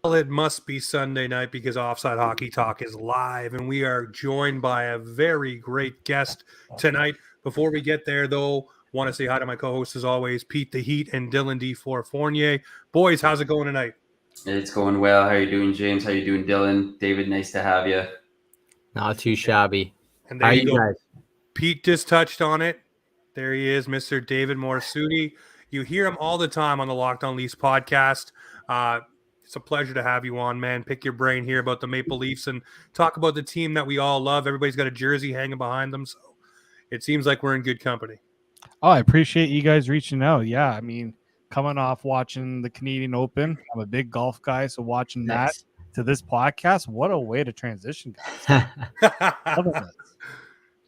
Well, it must be Sunday night because Offside Hockey Talk is live, and we are joined by a very great guest tonight. Before we get there, though, want to say hi to my co-hosts as always, Pete the Heat and Dylan D4 Fournier. Boys, how's it going tonight? It's going well. How are you doing, James? How you doing, Dylan? David, nice to have you. Not too shabby. And How there are you you go. guys? Pete just touched on it. There he is, Mr. David Morassutti. You hear him all the time on the Locked On Leafs podcast. It's a pleasure to have you on, man. Pick your brain here about the Maple Leafs and talk about the team that we all love. Everybody's got a jersey hanging behind them, so it seems like we're in good company. Oh, I appreciate you guys reaching out. Yeah, I mean, coming off watching the Canadian Open, I'm a big golf guy, so watching that to this podcast, what a way to transition, guys.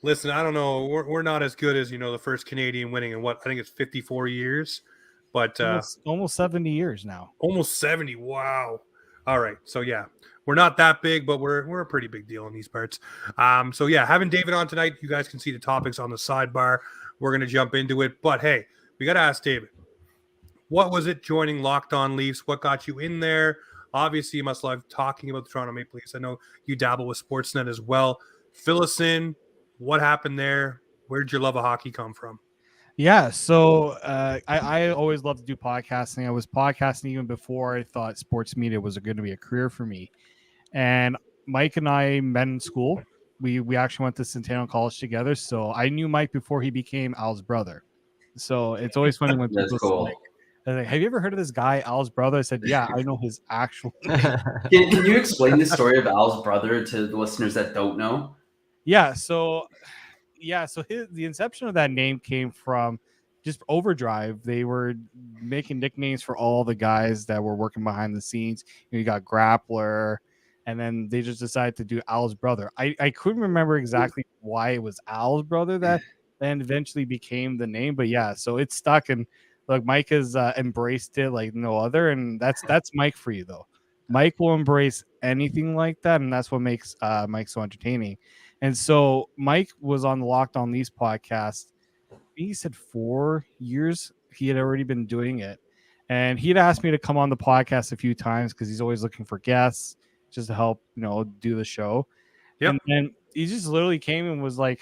Listen, I don't know. We're not as good as, the first Canadian winning in I think it's 54 years. But almost 70 years now. Almost 70. Wow. All right. So yeah, we're not that big, but we're a pretty big deal in these parts. So yeah, having David on tonight, you guys can see the topics on the sidebar. We're gonna jump into it. But hey, we gotta ask David, what was it joining Locked On Leafs? What got you in there? Obviously, you must love talking about the Toronto Maple Leafs. I know you dabble with Sportsnet as well. Fill us in. What happened there? Where'd your love of hockey come from? Yeah, so I always loved to do podcasting. I was podcasting even before I thought sports media was going to be a career for me. And Mike and I met in school. We actually went to Centennial College together. So I knew Mike before he became Al's brother. So it's always funny when people say, like, have you ever heard of this guy, Al's brother? I said, yeah, I know his actual name. Can you explain the story of Al's brother to the listeners that don't know? Yeah, so the inception of that name came from just Overdrive. They were making nicknames for all the guys that were working behind the scenes. You got Grappler, and then they just decided to do Al's brother. I couldn't remember exactly why it was Al's brother that then eventually became the name, but yeah, so it's stuck, and like Mike has embraced it like no other, and that's Mike for you though. Mike will embrace anything like that, and that's what makes Mike so entertaining. And so Mike was on the Locked On Leafs podcast. He said 4 years he had already been doing it. And he'd asked me to come on the podcast a few times because he's always looking for guests just to help, do the show. Yep. And then he just literally came and was like,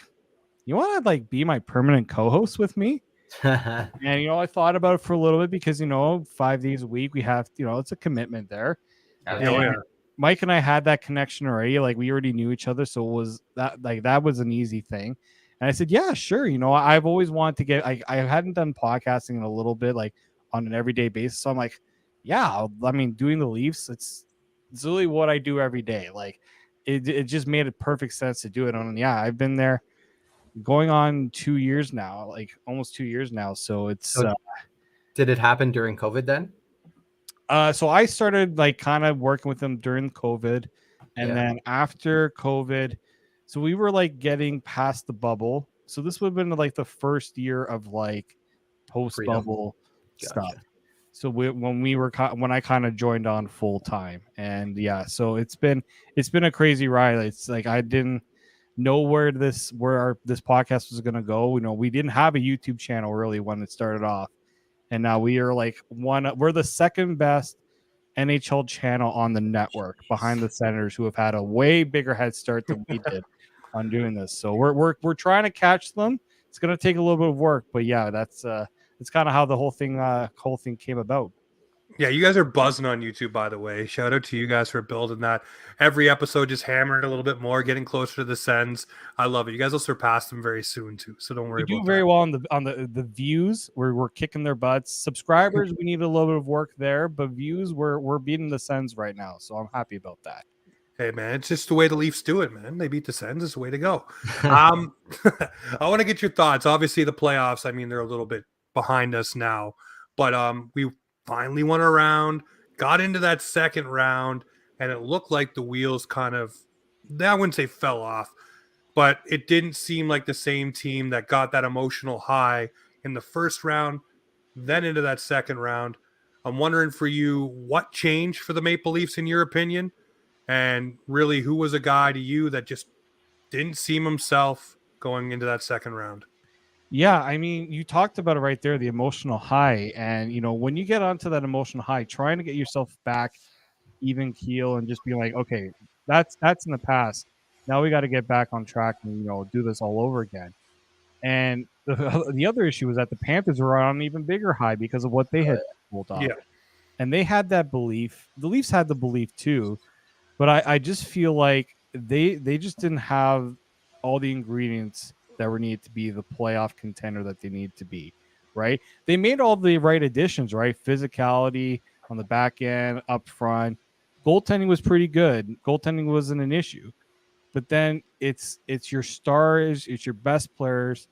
you want to be my permanent co-host with me? And, I thought about it for a little bit because, 5 days a week we have, it's a commitment there. Yeah. Mike and I had that connection already. Like we already knew each other. So it was that was an easy thing. And I said, yeah, sure. I've always wanted to get, I hadn't done podcasting in a little bit, like on an everyday basis. So I'm like, yeah, doing the Leafs, it's really what I do every day. Like it just made a perfect sense to do it on. Yeah, I've been there going on 2 years now, like almost 2 years now. So it's, did it happen during COVID then? So I started kind of working with them during COVID, and then after COVID, so we were getting past the bubble. So this would have been the first year of post bubble stuff. So when I kind of joined on full time, and yeah, so it's been a crazy ride. It's I didn't know where this podcast was going to go. We didn't have a YouTube channel really when it started off. And now we are we're the second best NHL channel on the network behind the Senators, who have had a way bigger head start than we did on doing this. So we're trying to catch them. It's going to take a little bit of work, but yeah, that's kind of how the whole thing came about. Yeah, you guys are buzzing on YouTube, by the way. Shout out to you guys for building that. Every episode just hammering it a little bit more, getting closer to the Sens. I love it. You guys will surpass them very soon too, so don't worry about that. We do very well on the views. We're kicking their butts. Subscribers, we need a little bit of work there, but views, we're beating the Sens right now, so I'm happy about that. Hey man, it's just the way the Leafs do it, man. They beat the Sens. It's the way to go. I want to get your thoughts. Obviously, the playoffs. They're a little bit behind us now, but we finally won a round, got into that second round, and it looked like the wheels kind of, I wouldn't say fell off, but it didn't seem like the same team that got that emotional high in the first round, then into that second round. I'm wondering for you, what changed for the Maple Leafs in your opinion? And really, who was a guy to you that just didn't seem himself going into that second round? Yeah, you talked about it right there, the emotional high. And, when you get onto that emotional high, trying to get yourself back even keel and just being like, okay, that's in the past. Now we got to get back on track and do this all over again. And the other issue was that the Panthers were on an even bigger high because of what they had pulled off. Yeah. And they had that belief. The Leafs had the belief too, but I just feel like they just didn't have all the ingredients that were needed to be the playoff contender that they need to be, right? They made all the right additions, right? Physicality on the back end, up front. Goaltending was pretty good. Goaltending wasn't an issue. But then it's your stars, it's your best players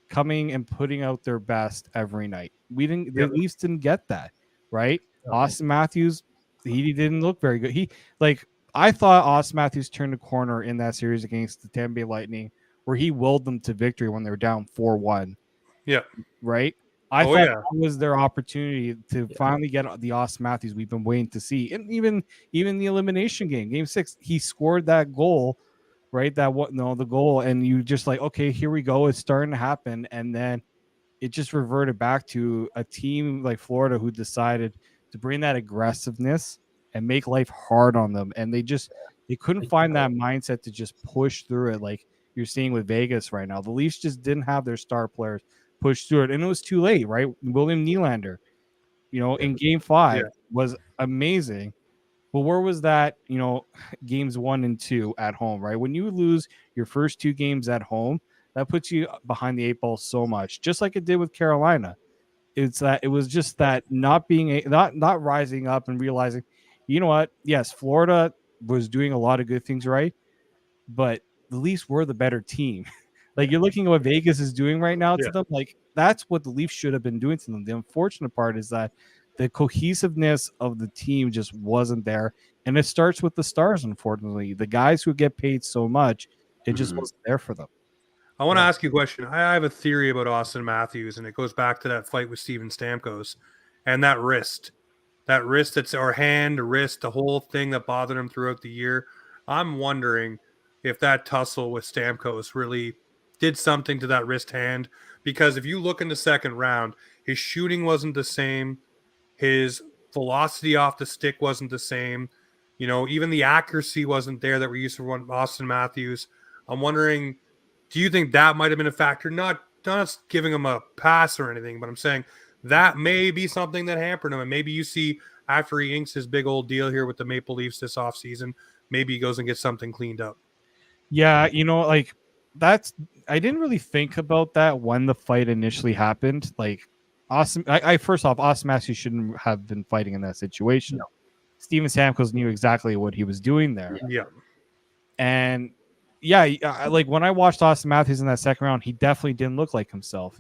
coming and putting out their best every night. The Leafs didn't get that, right? Okay. Austin Matthews, he didn't look very good. I thought Austin Matthews turned a corner in that series against the Tampa Bay Lightning, where he willed them to victory when they were down 4-1. Yeah. Right? I thought that was their opportunity to finally get the Austin Matthews we've been waiting to see. And even the elimination game 6, he scored that goal, right? The goal, and you just like, okay, here we go. It's starting to happen. And then it just reverted back to a team like Florida who decided to bring that aggressiveness and make life hard on them. And they couldn't find that mindset to just push through it like you're seeing with Vegas right now. The Leafs just didn't have their star players push through it. And it was too late, right? William Nylander, in game 5 was amazing. But where was that, games 1 and 2 at home, right? When you lose your first 2 games at home, that puts you behind the 8 ball so much, just like it did with Carolina. It's that it was just that not rising up and realizing, you know what? Yes, Florida was doing a lot of good things right, but the Leafs were the better team. Like you're looking at what Vegas is doing right now to them, like that's what the Leafs should have been doing to them. The unfortunate part is that the cohesiveness of the team just wasn't there, and it starts with the stars. Unfortunately, the guys who get paid so much, it just wasn't there for them. I want to ask you a question. I have a theory about Austin Matthews, and it goes back to that fight with Steven Stamkos and that wrist. That wrist that's our hand, wrist, the whole thing that bothered him throughout the year. I'm wondering if that tussle with Stamkos really did something to that wrist hand. Because if you look in the second round, his shooting wasn't the same. His velocity off the stick wasn't the same. Even the accuracy wasn't there that we're used to from Austin Matthews. I'm wondering, do you think that might have been a factor? Not giving him a pass or anything, but I'm saying that may be something that hampered him. And maybe you see after he inks his big old deal here with the Maple Leafs this offseason, maybe he goes and gets something cleaned up. Yeah, I didn't really think about that when the fight initially happened. Like Austin Matthews shouldn't have been fighting in that situation. No. Steven Stamkos knew exactly what he was doing there. Yeah. And like when I watched Austin Matthews in that second round, he definitely didn't look like himself.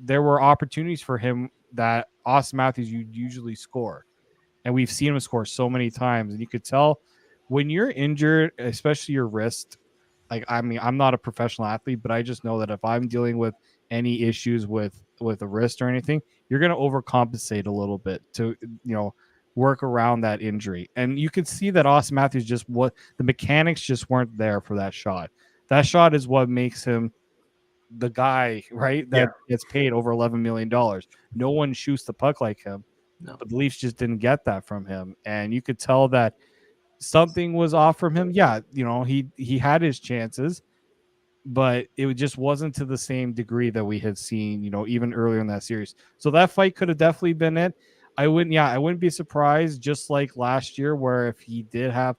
There were opportunities for him that Austin Matthews you'd usually score. And we've seen him score so many times. And you could tell when you're injured, especially your wrist, I'm not a professional athlete, but I just know that if I'm dealing with any issues with a wrist or anything, you're going to overcompensate a little bit to, work around that injury. And you could see that Austin Matthews the mechanics just weren't there for that shot. That shot is what makes him the guy, right? That gets paid over $11 million. No one shoots the puck like him. No. But the Leafs just didn't get that from him. And you could tell that something was off from him. Yeah, he had his chances, but it just wasn't to the same degree that we had seen, even earlier in that series. So that fight could have definitely been it. I wouldn't be surprised, just like last year, where if he did have,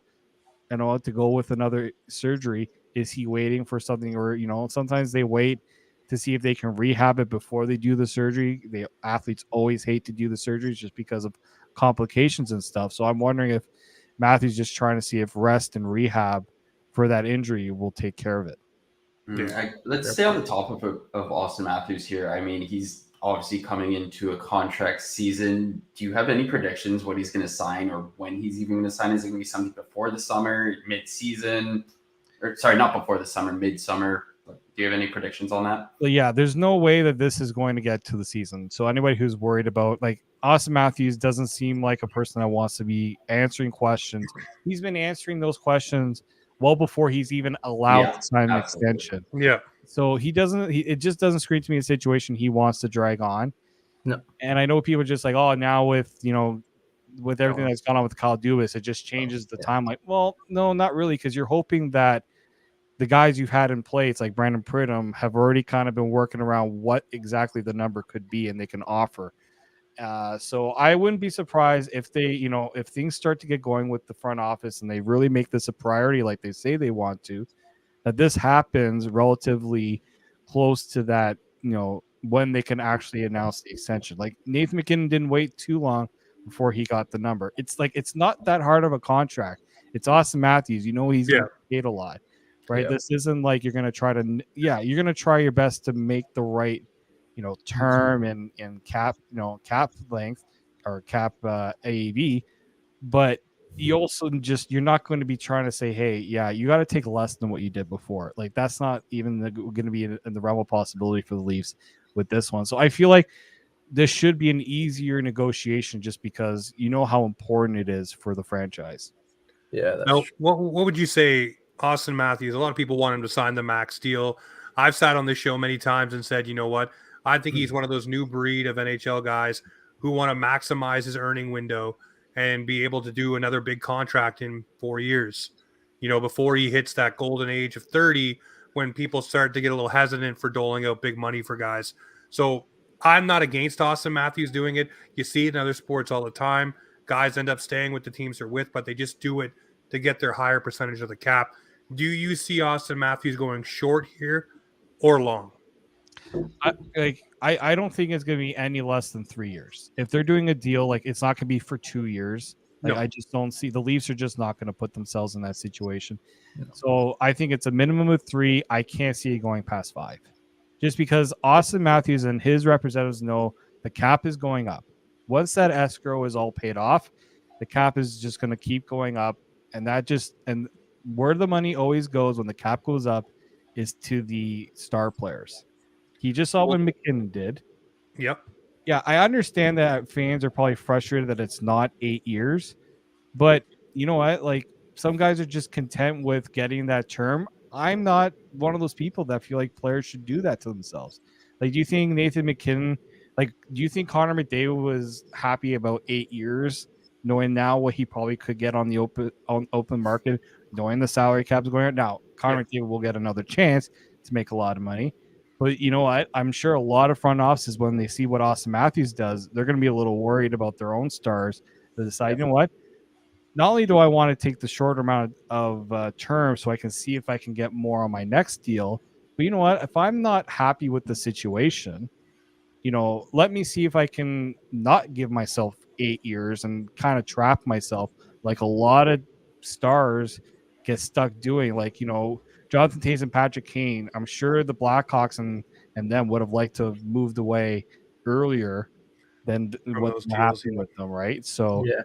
to go with another surgery, is he waiting for something? Or, sometimes they wait to see if they can rehab it before they do the surgery. The athletes always hate to do the surgeries just because of complications and stuff. So I'm wondering if Matthews just trying to see if rest and rehab for that injury will take care of it. Let's stay on the topic of Austin Matthews here. I mean, he's obviously coming into a contract season. Do you have any predictions what he's going to sign or when he's even going to sign? Is it going to be something before the summer, mid-season? Or sorry, not before the summer, mid-summer. Do you have any predictions on that? Well, yeah, there's no way that this is going to get to the season. So anybody who's worried about, Austin Matthews doesn't seem like a person that wants to be answering questions. He's been answering those questions well before he's even allowed to sign an extension. Yeah. So it just doesn't scream to me a situation he wants to drag on. No. And I know people are just like, oh, now with, with everything that's gone on with Kyle Dubas, it just changes the timeline. Well, no, not really, because you're hoping that the guys you've had in place, like Brandon Pridham, have already kind of been working around what exactly the number could be and they can offer. So I wouldn't be surprised if they, if things start to get going with the front office and they really make this a priority like they say they want to, that this happens relatively close to that, when they can actually announce the extension. Like Nathan McKinnon didn't wait too long before he got the number. It's like, it's not that hard of a contract. It's Austin Matthews. He's going to be paid a lot, right? This isn't like you're going to try to, you're going to try your best to make the right, term and cap, cap length or cap AAV, but you also you're not going to be trying to say, hey, you got to take less than what you did before. Like that's not even going to be in the realm of possibility for the Leafs with this one. So I feel like this should be an easier negotiation just because how important it is for the franchise. Yeah. That's now, what would you say, Austin Matthews? A lot of people want him to sign the max deal. I've sat on this show many times and said, you know what? I think he's one of those new breed of NHL guys who want to maximize his earning window and be able to do another big contract in 4 years, before he hits that golden age of 30, when people start to get a little hesitant for doling out big money for guys. So I'm not against Austin Matthews doing it. You see it in other sports all the time. Guys end up staying with the teams they're with, but they just do it to get their higher percentage of the cap. Do you see Austin Matthews going short here or long? I don't think it's going to be any less than 3 years. If they're doing a deal, like it's not going to be for 2 years. Like I just don't see the Leafs are just not going to put themselves in that situation. So I think it's a minimum of 3. I can't see it going past 5, just because Austin Matthews and his representatives know the cap is going up. Once that escrow is all paid off, the cap is just going to keep going up, and where the money always goes when the cap goes up is to the star players. He just saw what McKinnon did. Yep. Yeah, I understand that fans are probably frustrated that it's not 8 years, but you know what? Like some guys are just content with getting that term. I'm not one of those people that feel like players should do that to themselves. Like, do you think Nathan McKinnon, do you think Connor McDavid was happy about 8 years, knowing now what he probably could get on the open market, knowing the salary cap's going up? Now, Connor McDavid will get another chance to make a lot of money. But you know what? I'm sure a lot of front offices, when they see what Austin Matthews does, they're going to be a little worried about their own stars. They decide, you know what? Not only do I want to take the shorter amount of term so I can see if I can get more on my next deal, but you know what? If I'm not happy with the situation, let me see if I can not give myself 8 years and kind of trap myself like a lot of stars get stuck doing. Like, Jonathan Toews and Patrick Kane, I'm sure the Blackhawks and them would have liked to have moved away earlier than what's happening with them, right? So yeah.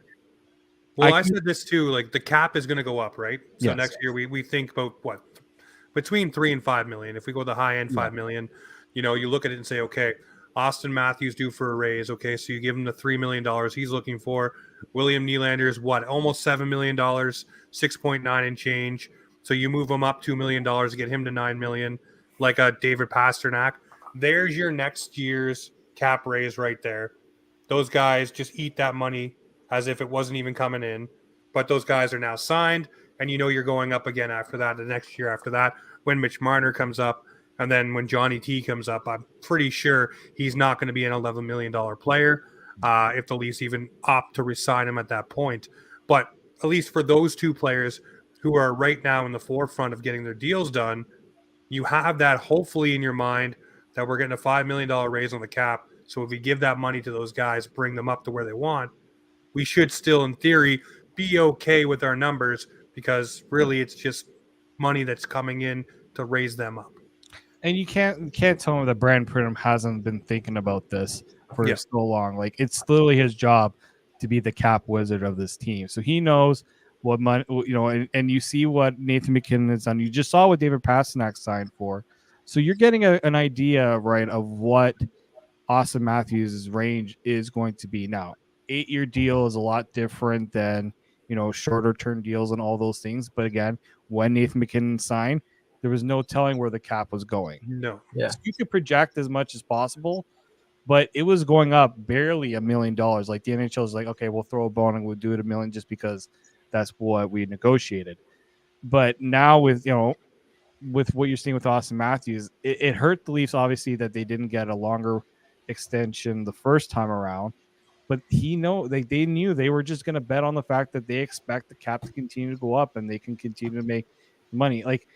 Well, I said this too, like the cap is going to go up, right? So next year we think about what, between 3 and 5 million. If we go the high end, 5 million, you look at it and say, okay, Austin Matthews due for a raise. Okay, so you give him the $3 million he's looking for. William Nylander is what, almost $7 million, 6.9 and change. So you move him up $2 million to get him to $9 million, like a David Pasternak. There's your next year's cap raise right there. Those guys just eat that money as if it wasn't even coming in. But those guys are now signed, and you're going up again after that, the next year after that, when Mitch Marner comes up, and then when Johnny T comes up. I'm pretty sure he's not going to be an $11 million player if the Leafs even opt to resign him at that point. But at least for those two players who are right now in the forefront of getting their deals done, you have that hopefully in your mind that we're getting a $5 million raise on the cap. So if we give that money to those guys, bring them up to where they want, we should still, in theory, be okay with our numbers, because really it's just money that's coming in to raise them up. And you can't tell me that Brandon Pridham hasn't been thinking about this for so long. Like, it's literally his job to be the cap wizard of this team. So he knows what money, and you see what Nathan McKinnon has done. You just saw what David Pasternak signed for. So you're getting an idea, right, of what Austin Matthews' range is going to be. Now, 8-year deal is a lot different than, shorter term deals and all those things. But again, when Nathan McKinnon signed, there was no telling where the cap was going. No. Yeah. So you could project as much as possible, but it was going up barely $1 million. Like the NHL is like, okay, we'll throw a bone and we'll do it $1 million just because that's what we negotiated. But now with with what you're seeing with Austin Matthews, it hurt the Leafs obviously that they didn't get a longer extension the first time around. But they knew they were just going to bet on the fact that they expect the cap to continue to go up and they can continue to make money. Like,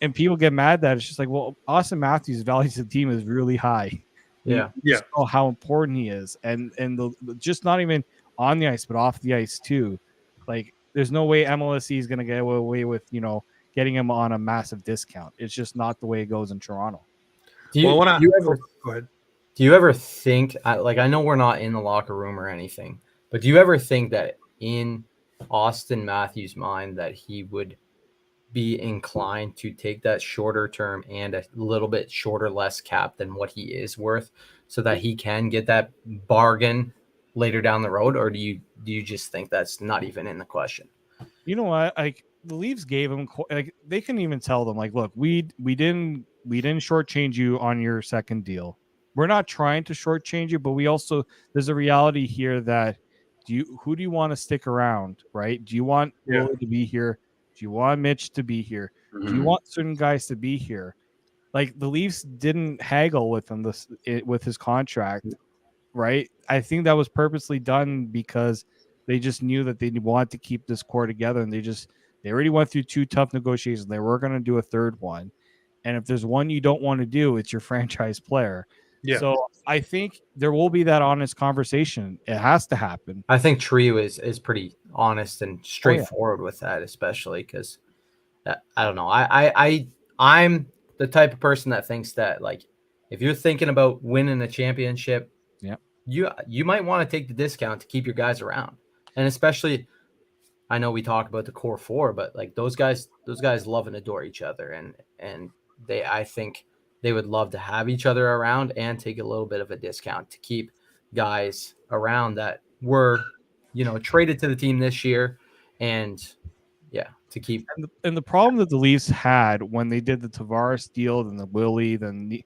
and people get mad that it's just like, well, Austin Matthews' value to the team is really high. Yeah. You just know how important he is, and just not even on the ice, but off the ice too. Like, there's no way MLSE is going to get away with getting him on a massive discount. It's just not the way it goes in Toronto. Do you, Well, do you ever go ahead. do you ever think like I know we're not in the locker room or anything, but do you ever think that in Austin Matthews' mind that he would be inclined to take that shorter term and a little bit shorter, less cap than what he is worth so that he can get that bargain later down the road? Or do you just think that's not even in the question? You know what? Like, the Leafs gave him, like, they can even tell them, like, look, we didn't shortchange you on your second deal. We're not trying to shortchange you, but we also, there's a reality here that who do you want to stick around, right? Do you want Willie to be here? Do you want Mitch to be here? Do you want certain guys to be here? Like, the Leafs didn't haggle with him with his contract, right? I think that was purposely done because they just knew that they wanted to keep this core together, and they already went through 2 tough negotiations. They were going to do a third one, and if there's one you don't want to do, it's your franchise player. Yeah. So I think there will be that honest conversation. It has to happen. I think Trio is pretty honest and straightforward with that, especially because I don't know. I'm the type of person that thinks that, like, if you're thinking about winning a championship, you might want to take the discount to keep your guys around. And especially, I know we talk about the core 4, but like those guys love and adore each other, and I think they would love to have each other around and take a little bit of a discount to keep guys around that were, traded to the team this year, and to keep. And the problem that the Leafs had when they did the Tavares deal, then the Willie, then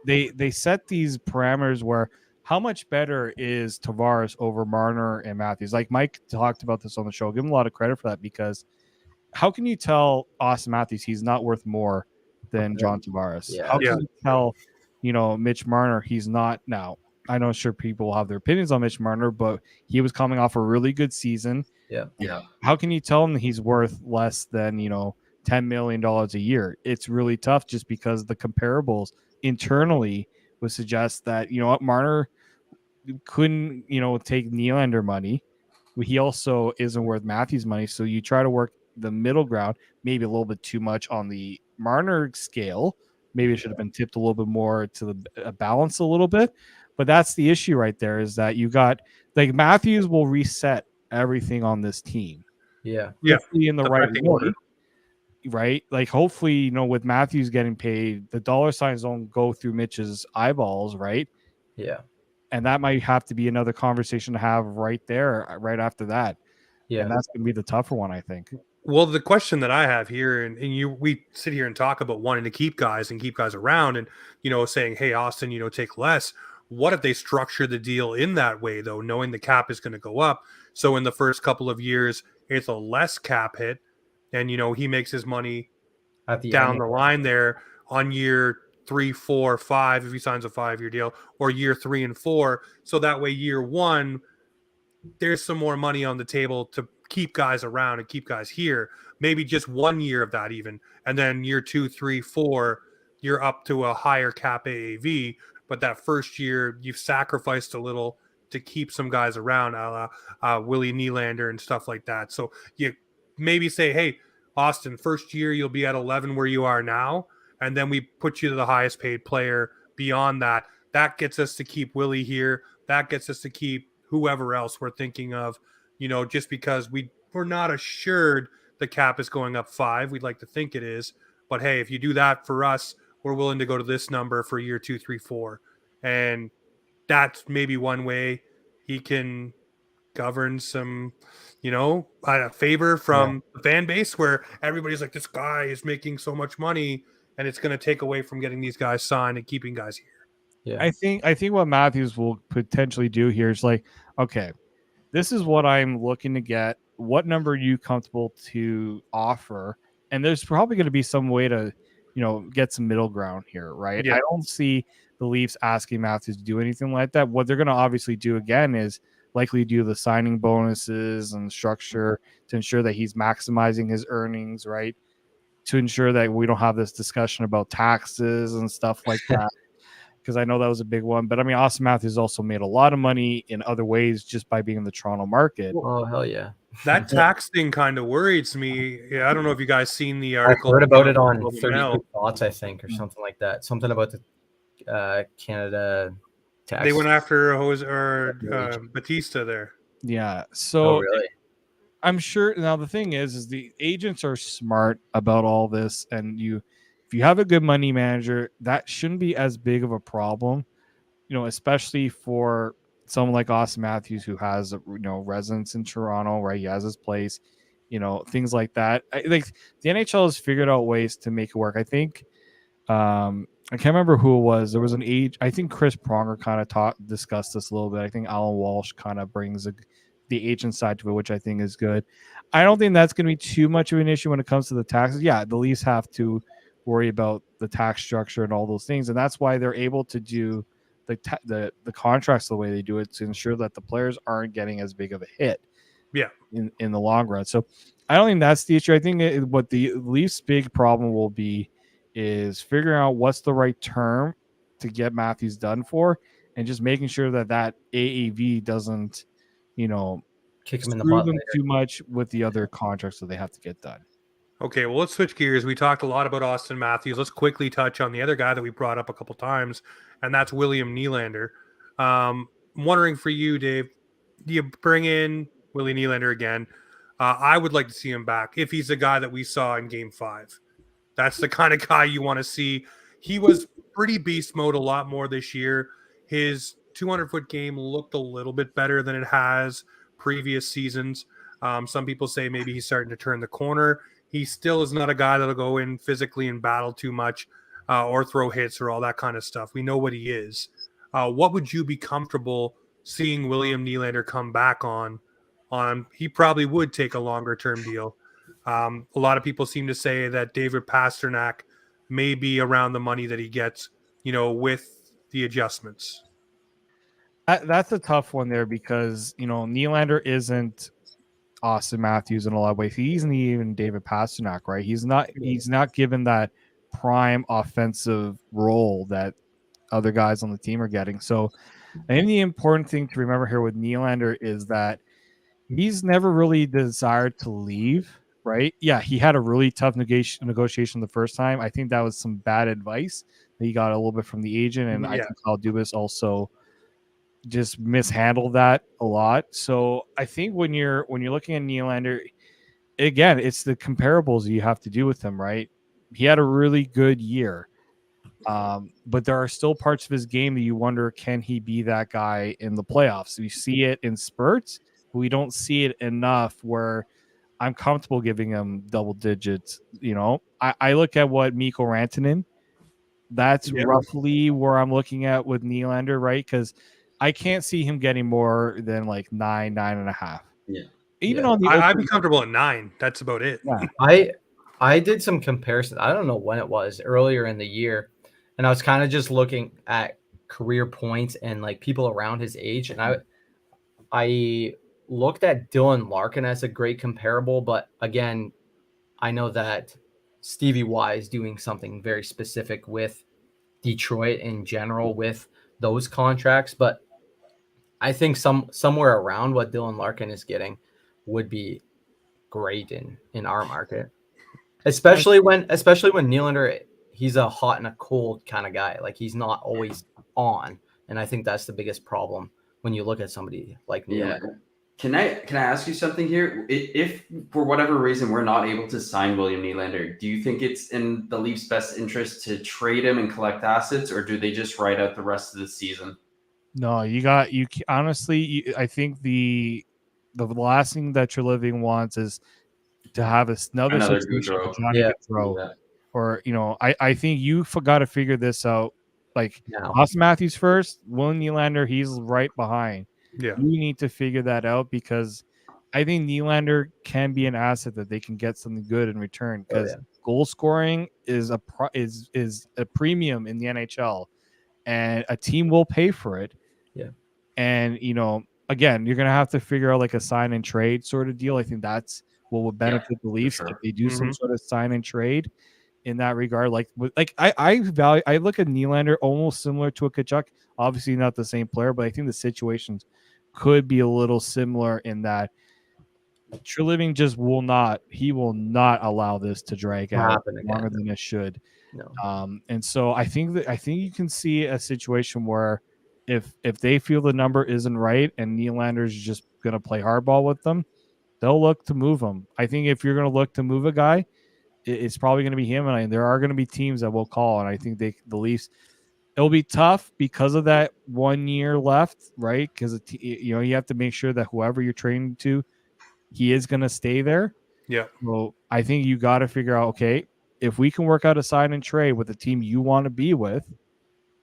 they set these parameters where how much better is Tavares over Marner and Matthews? Like Mike talked about this on the show. Give him a lot of credit for that, because how can you tell Austin Matthews he's not worth more than John Tavares? Yeah. How can you tell, Mitch Marner he's not? Now, I know sure people will have their opinions on Mitch Marner, but he was coming off a really good season. Yeah. How can you tell him that he's worth less than, $10 million a year? It's really tough just because the comparables internally would suggest that, Marner couldn't, take Nylander money. He also isn't worth Matthews money. So you try to work the middle ground, maybe a little bit too much on the Marner scale. Maybe it should have been tipped a little bit more to the balance a little bit. But that's the issue right there, is that you got, like, Matthews will reset everything on this team. Hopefully in the right way. Right? Like, hopefully, with Matthews getting paid, the dollar signs don't go through Mitch's eyeballs, right? Yeah. And that might have to be another conversation to have right there, right after that. Yeah. And that's going to be the tougher one, I think. Well, the question that I have here, and we sit here and talk about wanting to keep guys around, and saying, hey, Austin, take less. What if they structure the deal in that way, though, knowing the cap is going to go up? So in the first couple of years, it's a less cap hit, and he makes his money at the down the line there on year 3, 4, 5 if he signs a 5-year deal, or year 3 and 4. So that way, year 1, there's some more money on the table to keep guys around and keep guys here. Maybe just 1 year of that even, and then year 2, 3, 4, you're up to a higher cap AAV. But that first year, you've sacrificed a little to keep some guys around, a la Willie Nylander and stuff like that. So you maybe say, hey, Austin, first year you'll be at 11 where you are now, and then we put you to the highest paid player beyond that. That gets us to keep Willie here. That gets us to keep whoever else we're thinking of, just because we're not assured the cap is going up 5. We'd like to think it is. But, hey, if you do that for us, we're willing to go to this number for year 2, 3, 4. And that's maybe one way he can govern some, a favor from the fan base, where everybody's like, this guy is making so much money, and it's going to take away from getting these guys signed and keeping guys here. Yeah. I think what Matthews will potentially do here is like, okay, this is what I'm looking to get. What number are you comfortable to offer? And there's probably going to be some way to, get some middle ground here, right? Yeah. I don't see the Leafs asking Matthews to do anything like that. What they're going to obviously do again is likely do the signing bonuses and structure to ensure that he's maximizing his earnings, right? To ensure that we don't have this discussion about taxes and stuff like that. Because I know that was a big one. But I mean, Auston Matthews also made a lot of money in other ways just by being in the Toronto market. Oh, hell yeah. That tax thing kind of worries me. Yeah, I don't know if you guys seen the I article. heard about it on Globe and 30 Mail. Quick Thoughts, I think, or something like that. Something about the Canada tax. They went after Batista there. Yeah. Oh, So really? I'm sure now the thing is the agents are smart about all this, and if you have a good money manager, that shouldn't be as big of a problem, especially for someone like Auston Matthews who has residence in Toronto, right? He has his place, things like that. I think the NHL has figured out ways to make it work. I think I can't remember who it was. There was an age. I think Chris Pronger kind of discussed this a little bit. I think Alan Walsh kind of brings the agent side to it, which I think is good. I don't think that's going to be too much of an issue when it comes to the taxes. Yeah, the Leafs have to worry about the tax structure and all those things, and that's why they're able to do the contracts the way they do it to ensure that the players aren't getting as big of a hit. Yeah, in the long run. So I don't think that's the issue. I think what the Leafs' big problem will be is figuring out what's the right term to get Matthews done for, and just making sure that AAV doesn't, Kick him in the screw butt them later. too much with the other contracts that they have to get done. Okay, well, let's switch gears. We talked a lot about Auston Matthews. Let's quickly touch on the other guy that we brought up a couple times, and that's William Nylander. I'm wondering for you, Dave, do you bring in Willie Nylander again? I would like to see him back if he's the guy that we saw in Game 5. That's the kind of guy you want to see. He was pretty beast mode a lot more this year. His 200-foot game looked a little bit better than it has previous seasons. Some people say maybe he's starting to turn the corner. He still is not a guy that'll go in physically and battle too much or throw hits or all that kind of stuff. We know what he is. What would you be comfortable seeing William Nylander come back on? He probably would take a longer-term deal. A lot of people seem to say that David Pastrnak may be around the money that he gets, with the adjustments. That's a tough one there because, Nylander isn't Auston Matthews in a lot of ways. He isn't even David Pastrnak, right? He's not given that prime offensive role that other guys on the team are getting. So I think the important thing to remember here with Nylander is that he's never really desired to leave, right? Yeah, he had a really tough negotiation the first time. I think that was some bad advice that he got a little bit from the agent, and I think Kyle Dubas also just mishandled that a lot. So I think when you're looking at Nylander, again, it's the comparables you have to do with him, right? He had a really good year. But there are still parts of his game that you wonder, can he be that guy in the playoffs? We see it in spurts, but we don't see it enough where I'm comfortable giving him double digits. I look at what Mikko Rantanen, that's roughly where I'm looking at with Nylander, right? Because I can't see him getting more than like 9.5. Yeah. Even on the I'd be comfortable at 9. That's about it. Yeah. I did some comparison. I don't know when it was, earlier in the year, and I was kind of just looking at career points and like people around his age, and I looked at Dylan Larkin as a great comparable, but again, I know that Stevie Y is doing something very specific with Detroit in general with those contracts, but I think somewhere around what Dylan Larkin is getting would be great in our market. Especially when Nylander, he's a hot and a cold kind of guy. Like he's not always on. And I think that's the biggest problem when you look at somebody like Nylander. Yeah. Can I ask you something here? If for whatever reason we're not able to sign William Nylander, do you think it's in the Leafs' best interest to trade him and collect assets, or do they just ride out the rest of the season? No, honestly, I think the last thing that Treliving wants is to have another situation with Johnny Gaudreau. Yeah. Or, I think you got to figure this out Like now. Austin Matthews first, Will Nylander, he's right behind. Yeah. You need to figure that out because I think Nylander can be an asset that they can get something good in return because goal scoring is a premium in the NHL, and a team will pay for it. Yeah. And again, you're gonna have to figure out like a sign and trade sort of deal. I think that's what would benefit the Leafs if they do some sort of sign and trade in that regard. I look at Nylander almost similar to a Tkachuk. Obviously not the same player, but I think the situations could be a little similar in that Treliving just will not allow this to drag out longer than it should. No. And so I think you can see a situation where if they feel the number isn't right and Nylander's just going to play hardball with them, they'll look to move him. I think if you're going to look to move a guy, it's probably going to be him. And there are going to be teams that will call. And I think the Leafs, it'll be tough because of that 1 year left, right? Because you have to make sure that whoever you're trading to, he is going to stay there. Yeah. Well, I think you got to figure out, okay, if we can work out a sign and trade with the team you want to be with,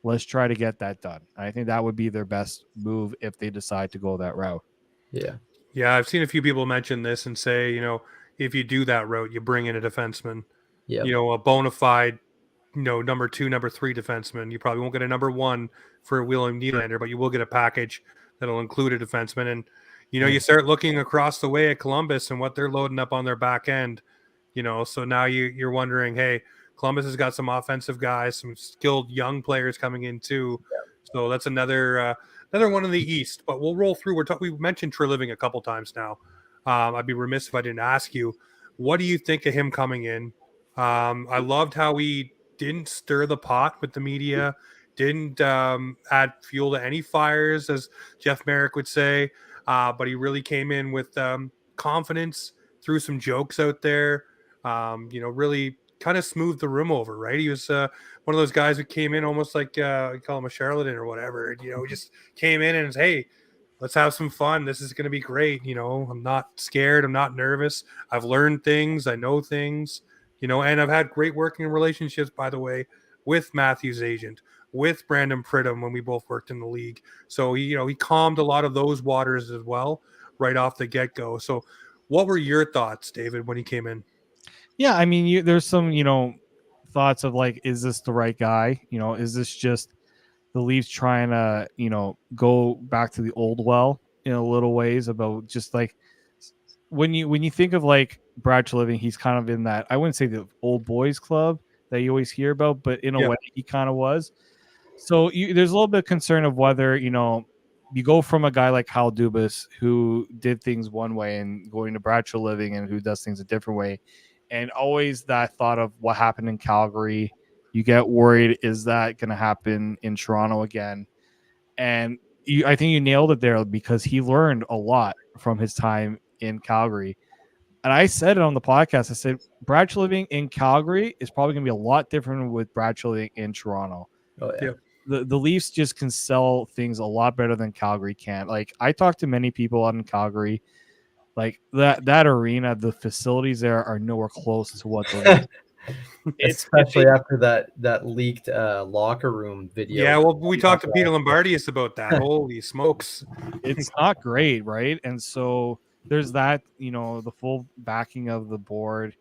let's try to get that done. I think that would be their best move if they decide to go that route. Yeah. Yeah, I've seen a few people mention this and say, if you do that route, you bring in a defenseman, a bona fide, number 2, number 3 defenseman. You probably won't get a number 1 for William Nylander, but you will get a package that'll include a defenseman. And, you start looking across the way at Columbus and what they're loading up on their back end, so now you're wondering, hey, Columbus has got some offensive guys, some skilled young players coming in too. Yeah. So that's another one in the East, but we'll roll through. We mentioned Treliving a couple times now. I'd be remiss if I didn't ask you, what do you think of him coming in? I loved how he didn't stir the pot with the media, didn't add fuel to any fires, as Jeff Merrick would say, but he really came in with confidence, threw some jokes out there, really kind of smoothed the room over, right? He was one of those guys who came in almost like you call him a charlatan or whatever. He just came in and said, hey, let's have some fun. This is going to be great. I'm not scared. I'm not nervous. I've learned things. I know things, and I've had great working relationships, by the way, with Matthew's agent, with Brandon Pridham when we both worked in the league. So he calmed a lot of those waters as well right off the get-go. So what were your thoughts, David, when he came in? Yeah, I mean, there's some, thoughts of like, is this the right guy? Is this just the Leafs trying to, go back to the old well in a little ways about just like when you think of like Brad Treliving, he's kind of in that, I wouldn't say the old boys club that you always hear about, but in a way he kind of was. So there's a little bit of concern of whether, you go from a guy like Kyle Dubas who did things one way and going to Brad Treliving and who does things a different way. And always that thought of what happened in Calgary, you get worried, is that going to happen in Toronto again? And I think you nailed it there because he learned a lot from his time in Calgary. And I said it on the podcast. I said, Brad Treliving in Calgary is probably going to be a lot different with Brad Treliving in Toronto. Oh, yeah. The Leafs just can sell things a lot better than Calgary can. Like, I talked to many people out in Calgary. Like that arena, the facilities there are nowhere close to what the especially after that leaked locker room video. Yeah, well, we talked to Peter Lombardius about that. Holy smokes. It's not great, right? And so there's that, the full backing of the board,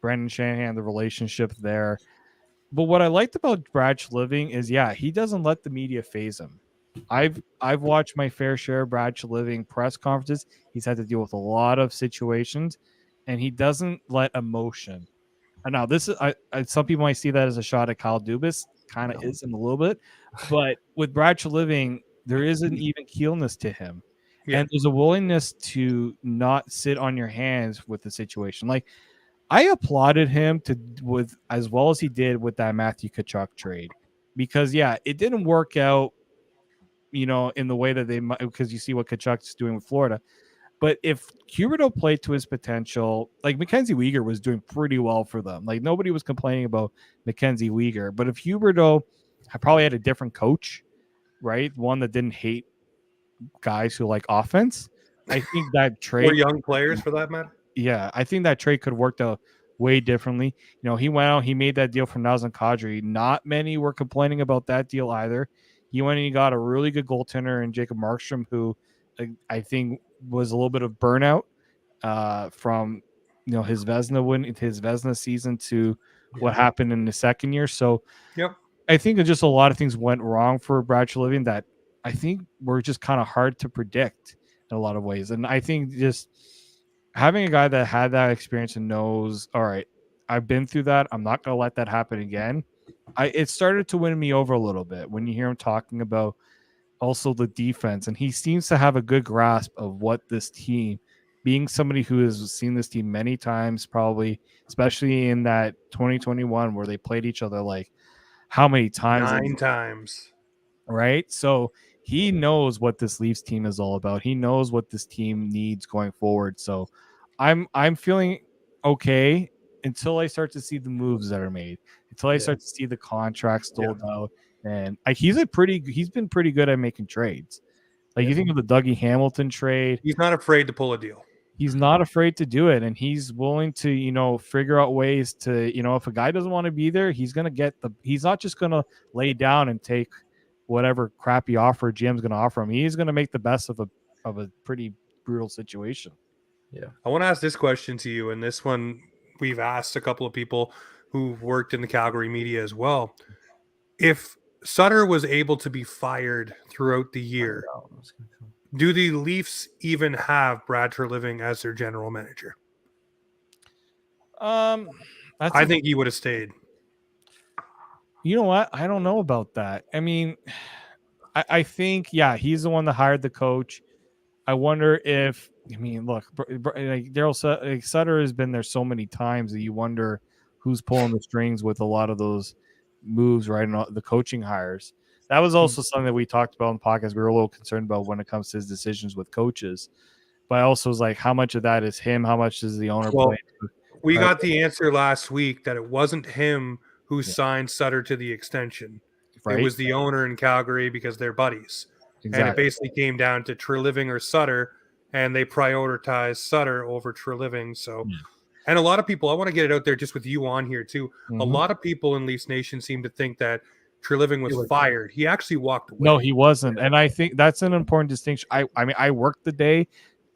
Brendan Shanahan, the relationship there. But what I liked about Brad Treliving is, he doesn't let the media phase him. I've watched my fair share of Brad Treliving press conferences. He's had to deal with a lot of situations, and he doesn't let emotion. And now this is some people might see that as a shot at Kyle Dubas, kind of is in a little bit, but with Brad Treliving, there is an even keelness to him, and there's a willingness to not sit on your hands with the situation. Like, I applauded him with as well as he did with that Matthew Tkachuk trade, because it didn't work out, in the way that they might, because you see what Tkachuk's doing with Florida. But if Huberdeau played to his potential, like Mackenzie Weegar was doing pretty well for them. Like, nobody was complaining about Mackenzie Weegar. But if Huberdeau probably had a different coach, right, one that didn't hate guys who like offense, I think that trade or young players for that matter. Yeah, I think that trade could have worked out way differently. You know, he went out, he made that deal for Nazem Kadri. Not many were complaining about that deal either. He went and he got a really good goaltender in Jacob Markstrom, who I think was a little bit of burnout from his Vezina season to what happened in the second year. So I think that just a lot of things went wrong for Brad Treliving that I think were just kind of hard to predict in a lot of ways. And I think just having a guy that had that experience and knows, all right, I've been through that. I'm not going to let that happen again. It started to win me over a little bit when you hear him talking about also the defense. And he seems to have a good grasp of what this team, being somebody who has seen this team many times, probably, especially in that 2021 where they played each other like how many times? 9 times. Right. So he knows what this Leafs team is all about. He knows what this team needs going forward. So I'm feeling okay until I start to see the moves that are made, until I start to see the contracts doled out. And he's been pretty good at making trades. Like you think of the Dougie Hamilton trade. He's not afraid to pull a deal. He's not afraid to do it, and he's willing to, figure out ways to, if a guy doesn't want to be there, he's not just gonna lay down and take whatever crappy offer GM's gonna offer him. He's gonna make the best of a pretty brutal situation. Yeah. I want to ask this question to you, and this one we've asked a couple of people who've worked in the Calgary media as well. If Sutter was able to be fired throughout the year, do the Leafs even have Brad Treliving as their general manager? I think he would have stayed. You know what? I don't know about that. I mean, I think, he's the one that hired the coach. I wonder if, look, Sutter has been there so many times that you wonder who's pulling the strings with a lot of those moves, right? And the coaching hires. That was also something that we talked about in the podcast. We were a little concerned about when it comes to his decisions with coaches. But I also was like, how much of that is him? How much is the owner playing? We got the answer last week that it wasn't him who signed Sutter to the extension. Right? It was the owner in Calgary because they're buddies. Exactly. And it basically came down to Treliving or Sutter, and they prioritized Sutter over Treliving. So, and a lot of people, I want to get it out there just with you on here too. A lot of people in Leafs Nation seem to think that Treliving was fired. He actually walked away. No, he wasn't. And I think that's an important distinction. I worked the day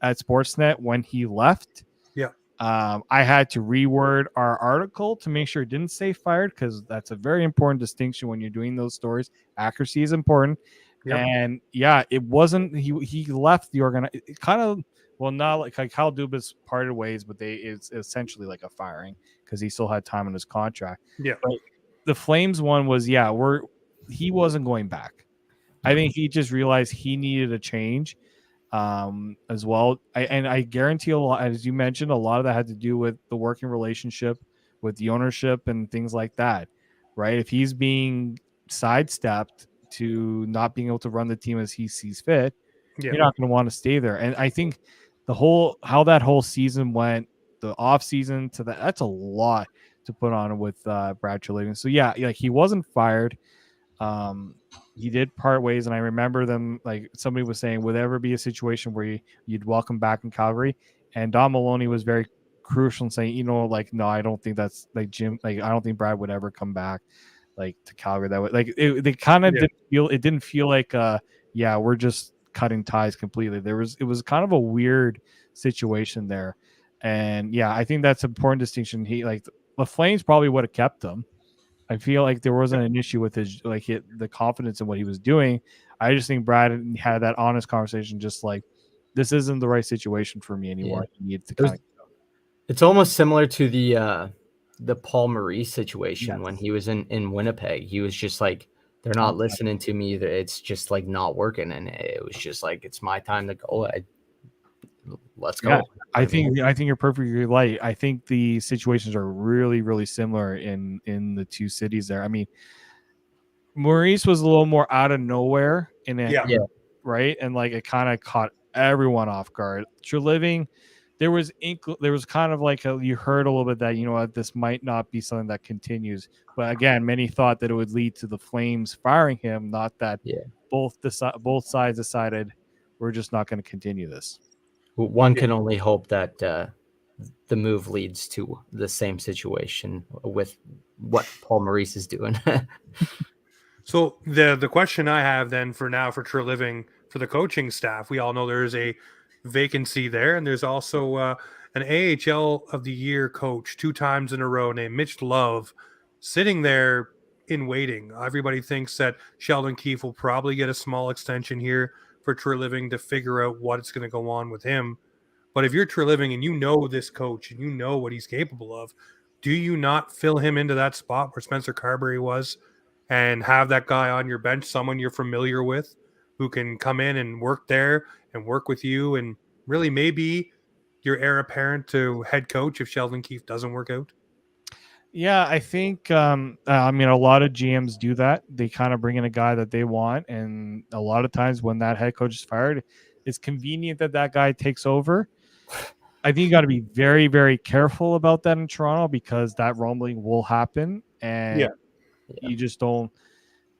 at Sportsnet when he left. Yeah. I had to reword our article to make sure it didn't say fired, because that's a very important distinction when you're doing those stories. Accuracy is important. Yep. And it wasn't he left the organization. Kind of, well, not like Kyle Dubas parted ways, but it's essentially like a firing because he still had time on his contract. Yeah. But the Flames one was he wasn't going back. I think he just realized he needed a change as well. I guarantee a lot, as you mentioned, a lot of that had to do with the working relationship with the ownership and things like that, right? If he's being sidestepped to not being able to run the team as he sees fit, you're not going to want to stay there. And I think how that whole season went, the off season to that's a lot to put on with Brad Treliving. So he wasn't fired. He did part ways, and I remember them, like somebody was saying, would there ever be a situation where you'd welcome back in Calgary? And Don Maloney was very crucial in saying, no, I don't think that's like Jim. Like, I don't think Brad would ever come back like to Calgary that way. Like they kind of didn't feel like we're just cutting ties completely. It was kind of a weird situation there. And I think that's an important distinction. The Flames probably would have kept him. I feel like there wasn't an issue with the confidence in what he was doing. I just think Brad had that honest conversation, just like, this isn't the right situation for me anymore. He needs to kind of go. It's almost similar to the Paul Maurice situation when he was in Winnipeg. He was just like, they're not listening to me. It's just like not working. And it was just like, it's my time to go. Let's go. Yeah, I think you're perfectly right. I think the situations are really, really similar in the two cities there. I mean, Maurice was a little more out of nowhere in it, right? And like it kind of caught everyone off guard. Treliving, there was kind of like you heard a little bit that this might not be something that continues. But again, many thought that it would lead to the Flames firing him, not that both sides decided we're just not going to continue this. One can only hope that the move leads to the same situation with what Paul Maurice is doing. So the question I have then for now for Treliving for the coaching staff, we all know there's a vacancy there, and there's also an AHL of the Year coach 2 times in a row named Mitch Love sitting there in waiting. Everybody thinks that Sheldon Keefe will probably get a small extension here for Treliving to figure out what's going to go on with him. But if you're Treliving and you know this coach and you know what he's capable of, do you not fill him into that spot where Spencer Carberry was and have that guy on your bench, someone you're familiar with who can come in and work there and work with you and really maybe your heir apparent to head coach if Sheldon Keefe doesn't work out? Yeah, I think I mean a lot of GMs do that. They kind of bring in a guy that they want, and a lot of times when that head coach is fired, it's convenient that that guy takes over. I think you got to be very, very careful about that in Toronto because that rumbling will happen, and you just don't.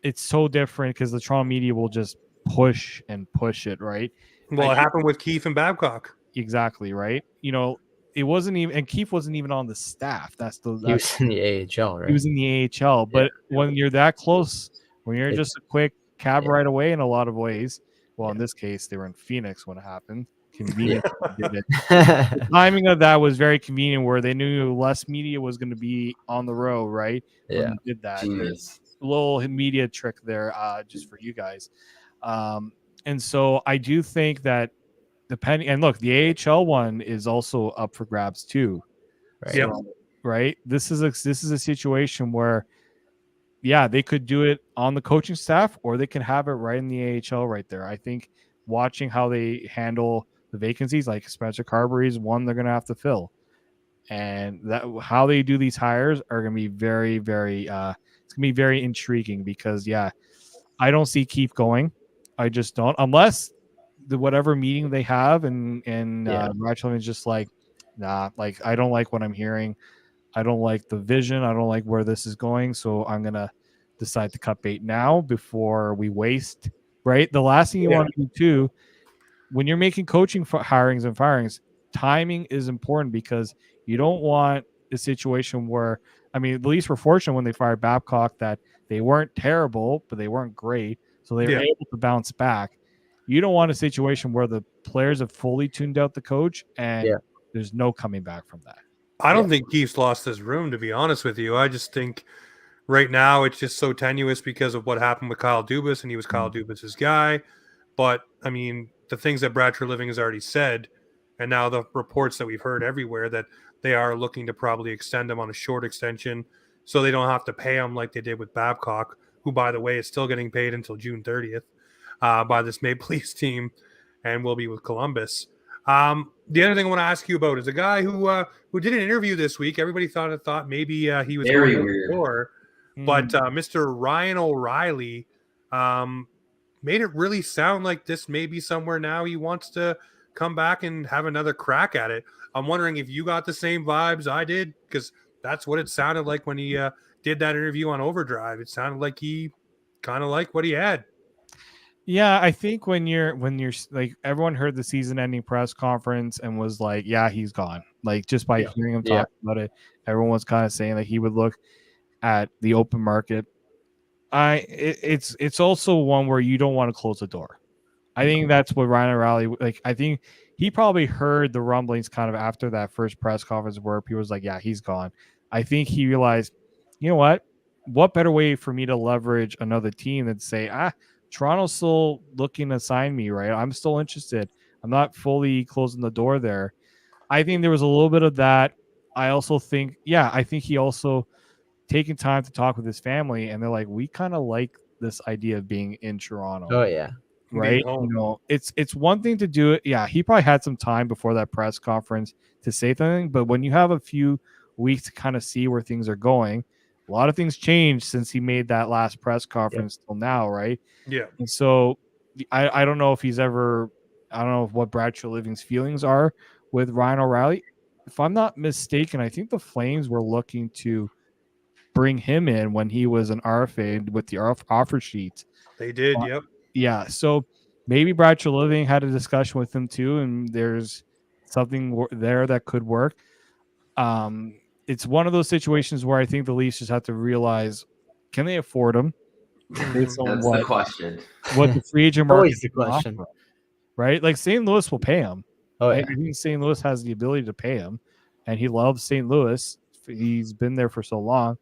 It's so different because the Toronto media will just push and push it, right? Well, it happened with Keefe and Babcock. Exactly, right? You know, it wasn't even, and Keefe wasn't even on the staff. He was in the AHL, right? He was in the AHL, but when you're that close, when you're just a quick cab right away in a lot of ways, well, in this case, they were in Phoenix when it happened. Convenient. Did it. The timing of that was very convenient where they knew less media was going to be on the road, right? When they did that. Genius. A little media trick there just for you guys. And so I do think that depending, and look, the AHL one is also up for grabs too. Right. So, right. This is a situation where, yeah, they could do it on the coaching staff or they can have it right in the AHL right there. I think watching how they handle the vacancies, like Spencer Carberry is one they're going to have to fill. And that how they do these hires are going to be very, very, it's going to be very intriguing because, yeah, I don't see Keefe going. I just don't, unless the whatever meeting they have and Ratchet is just like, nah, like I don't like what I'm hearing. I don't like the vision. I don't like where this is going. So I'm going to decide to cut bait now before we waste, right? The last thing you want to do too, when you're making coaching hirings and firings, timing is important because you don't want a situation where, I mean, at least we're fortunate when they fired Babcock that they weren't terrible, but they weren't great. So they were able to bounce back. You don't want a situation where the players have fully tuned out the coach and there's no coming back from that. I don't think Keefe's lost his room, to be honest with you. I just think right now it's just so tenuous because of what happened with Kyle Dubas, and he was Kyle Dubas's guy. But, I mean, the things that Brad Treliving has already said, and now the reports that we've heard everywhere that they are looking to probably extend him on a short extension so they don't have to pay him like they did with Babcock, who, by the way, is still getting paid until June 30th by this Maple Leafs team and will be with Columbus. The other thing I want to ask you about is a guy who did an interview this week. Everybody thought maybe he was very going weird. before, but Mr. Ryan O'Reilly made it really sound like this may be somewhere now he wants to come back and have another crack at it. I'm wondering if you got the same vibes I did, because that's what it sounded like when he did that interview on Overdrive. It sounded like he kind of liked what he had. Yeah, I think when you're like, everyone heard the season-ending press conference and was like, "Yeah, he's gone." Like just by hearing him talk about it, everyone was kind of saying that he would look at the open market. It's also one where you don't want to close the door. I think that's what Ryan O'Reilly, like, I think he probably heard the rumblings kind of after that first press conference where people was like, "Yeah, he's gone." I think he realized, you know what better way for me to leverage another team than say, Toronto's still looking to sign me, right? I'm still interested. I'm not fully closing the door there. I think there was a little bit of that. I also think, I think he also taking time to talk with his family, and they're like, we kind of like this idea of being in Toronto. Oh yeah. Right. You know, it's one thing to do it. Yeah, he probably had some time before that press conference to say something, but when you have a few weeks to kind of see where things are going, a lot of things changed since he made that last press conference till now, right? Yeah. And so I don't know if he's ever, I don't know what Brad Treliving's feelings are with Ryan O'Reilly. If I'm not mistaken, I think the Flames were looking to bring him in when he was an RFA with the offer sheet. They did, yep. Yeah, so maybe Brad Treliving had a discussion with him too, and there's something there that could work. It's one of those situations where I think the Leafs just have to realize, can they afford him based on That's the question. what the free agent market Always the can offer question. him, right? Like St. Louis will pay him. Oh, I yeah. think St. Louis has the ability to pay him, and he loves St. Louis. He's been there for so long.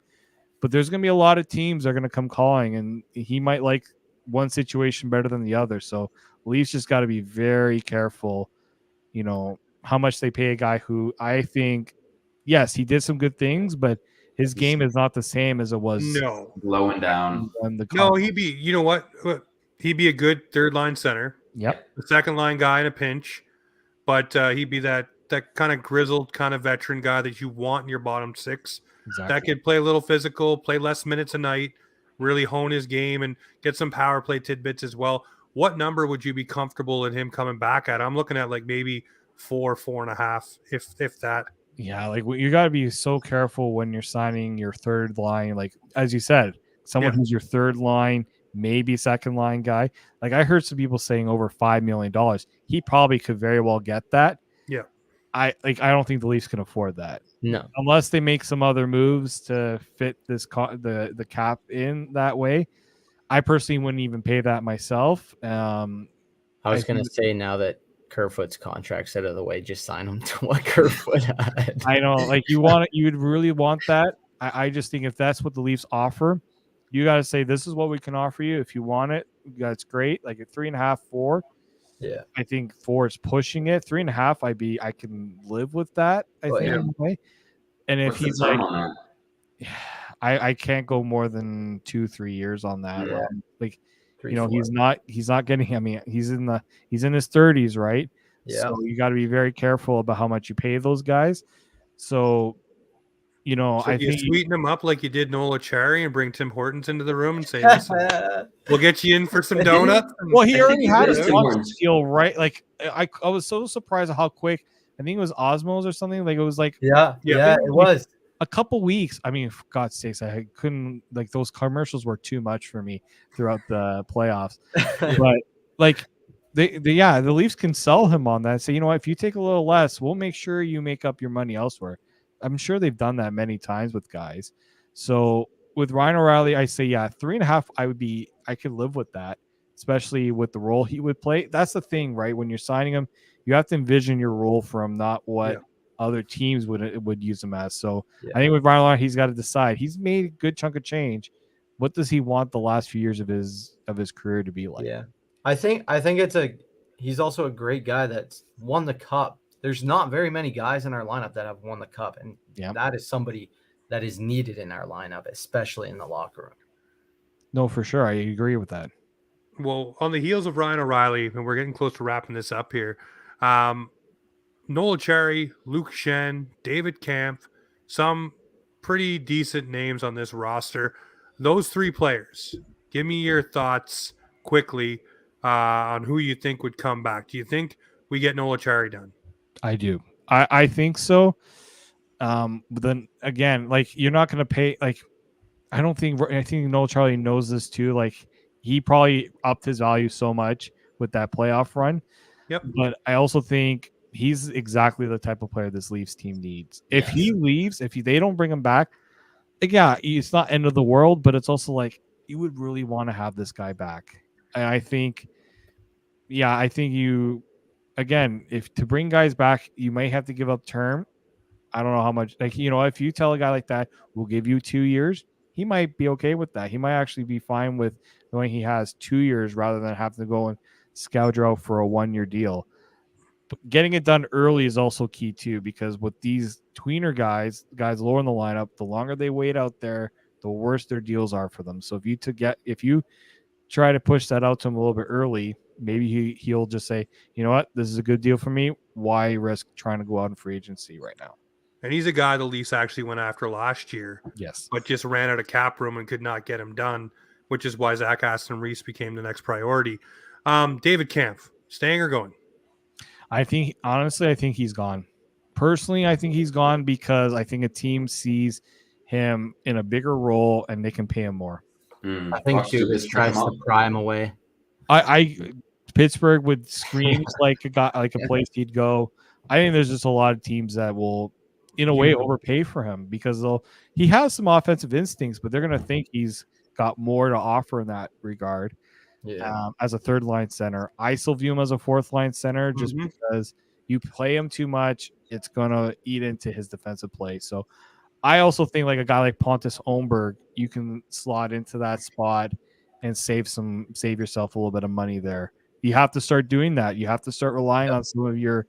But there's going to be a lot of teams that are going to come calling, and he might like one situation better than the other. So Leafs just got to be very careful, how much they pay a guy who I think, yes, he did some good things, but his game is not the same as it was. No. Blowing down. No, he'd be, you know what? He'd be a good third line center. Yep. The second line guy in a pinch. But he'd be that kind of grizzled, kind of veteran guy that you want in your bottom six. Exactly. That could play a little physical, play less minutes a night, really hone his game, and get some power play tidbits as well. What number would you be comfortable in him coming back at? I'm looking at like maybe 4.5, if that. Yeah, like you got to be so careful when you're signing your third line. Like as you said, someone who's your third line, maybe second line guy. Like I heard some people saying over $5 million. He probably could very well get that. Yeah. I don't think the Leafs can afford that. No. Unless they make some other moves to fit this the cap in that way. I personally wouldn't even pay that myself. I was going to say, now that Kerfoot's contract's out of the way, just sign him to what Kerfoot had. I know, like you would really want that. I just think if that's what the Leafs offer, you got to say, this is what we can offer you. If you want it, that's great. Like a 3.5, 4. Yeah, I think 4 is pushing it. 3.5, I can live with that. I think. In a way. And if he's like, I can't go more than 2-3 years on that. Yeah. Like, 3, 4. he's not getting. I mean, he's in his 30s, right? Yeah. So you got to be very careful about how much you pay those guys. So, I think sweeten him up like you did Nola Cherry and bring Tim Hortons into the room and say, "Listen, we'll get you in for some donuts." Well, he already had a Tim sponsor Hortons. deal, right? Like I was so surprised at how quick. I think it was Osmos or something. Like it was like Yeah, it was a couple weeks. I mean, for God's sakes, I couldn't, like, those commercials were too much for me throughout the playoffs. But like the Leafs can sell him on that. Say, you know what, if you take a little less, we'll make sure you make up your money elsewhere. I'm sure they've done that many times with guys. So with Ryan O'Reilly, I say, 3.5, I could live with that, especially with the role he would play. That's the thing, right? When you're signing him, you have to envision your role from not what other teams would use him as. So I think with Ryan O'Reilly, he's got to decide. He's made a good chunk of change. What does he want the last few years of his career to be like? Yeah, I think he's also a great guy that's won the cup. There's not very many guys in our lineup that have won the cup, and that is somebody that is needed in our lineup, especially in the locker room. No, for sure, I agree with that. Well, on the heels of Ryan O'Reilly, and we're getting close to wrapping this up here, Nola Cherry, Luke Schenn, David Kampf, some pretty decent names on this roster. Those 3 players, give me your thoughts quickly on who you think would come back. Do you think we get Nola Cherry done? I do. I think so. But then again, like, you're not going to pay. Like, I think Noel Charlie knows this too. Like, he probably upped his value so much with that playoff run. Yep. But I also think he's exactly the type of player this Leafs team needs. If he leaves, they don't bring him back, like, it's not end of the world, but it's also like, you would really want to have this guy back. And I think you. Again, if to bring guys back, you might have to give up term. I don't know how much. Like, if you tell a guy like that, we'll give you 2 years, he might be okay with that. He might actually be fine with knowing he has 2 years rather than having to go and scourge out for a 1-year deal. But getting it done early is also key too, because with these tweener guys lower in the lineup, the longer they wait out there, the worse their deals are for them. So if you try to push that out to him a little bit early, maybe he'll just say, you know what, this is a good deal for me. Why risk trying to go out in free agency right now? And he's a guy the Leafs actually went after last year. Yes. But just ran out of cap room and could not get him done, which is why Zach Aston Reese became the next priority. David Kampf, staying or going? I think he's gone. Personally, I think he's gone because I think a team sees him in a bigger role and they can pay him more. I think Dubas tries to pry him away. Pittsburgh would scream like a place he'd go. I think there's just a lot of teams that will, in a way overpay for him because he has some offensive instincts, but they're going to think he's got more to offer in that regard. As a third line center, I still view him as a fourth line center just because you play him too much, it's going to eat into his defensive play. So I also think like a guy like Pontus Holmberg, you can slot into that spot and save yourself a little bit of money there. You have to start doing that. You have to start relying on some of your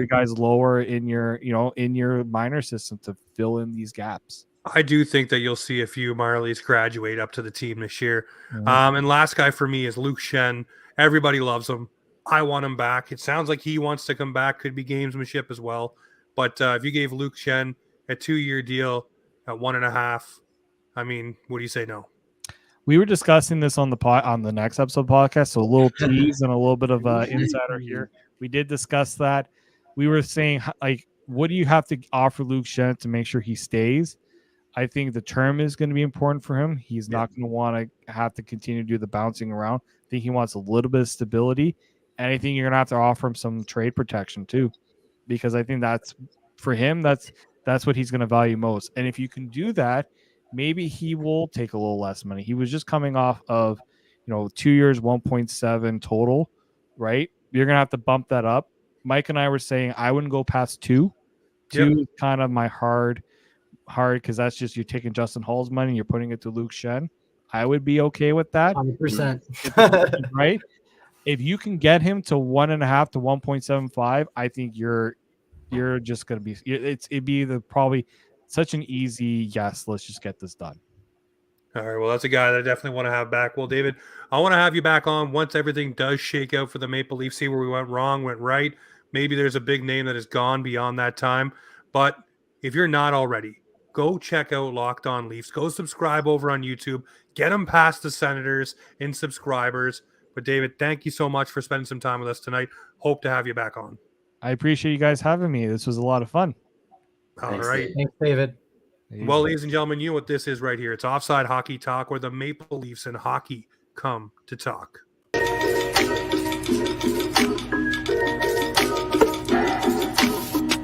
guys lower in your minor system to fill in these gaps. I do think that you'll see a few Marlies graduate up to the team this year. And last guy for me is Luke Schenn. Everybody loves him. I want him back. It sounds like he wants to come back. Could be gamesmanship as well. But if you gave Luke Schenn a 2-year deal at 1.5, I mean, what do you say no? We were discussing this on the next episode podcast, so a little tease and a little bit of insider here. We did discuss that. We were saying, like, what do you have to offer Luke Schenn to make sure he stays? I think the term is going to be important for him. He's not going to want to have to continue to do the bouncing around. I think he wants a little bit of stability, and I think you're going to have to offer him some trade protection too, because I think that's for him. That's what he's going to value most. And if you can do that, maybe he will take a little less money. He was just coming off of, 2 years, 1.7 total, right? You're going to have to bump that up. Mike and I were saying I wouldn't go past 2. 2 is kind of my hard because that's just you're taking Justin Hall's money and you're putting it to Luke Schenn. I would be okay with that. 100%. Right? If you can get him to 1.5 to 1.75, I think you're just going to be it'd be probably such an easy yes, let's just get this done. All right, well, that's a guy that I definitely want to have back. Well, David, I want to have you back on once everything does shake out for the Maple Leafs, see where we went wrong, went right. Maybe there's a big name that is gone beyond that time. But if you're not already, go check out Locked On Leafs. Go subscribe over on YouTube. Get them past the Senators in subscribers. But, David, thank you so much for spending some time with us tonight. Hope to have you back on. I appreciate you guys having me. This was a lot of fun. All right. Thanks, David. Well, ladies and gentlemen, you know what this is right here. It's Offside Hockey Talk, where the Maple Leafs and hockey come to talk.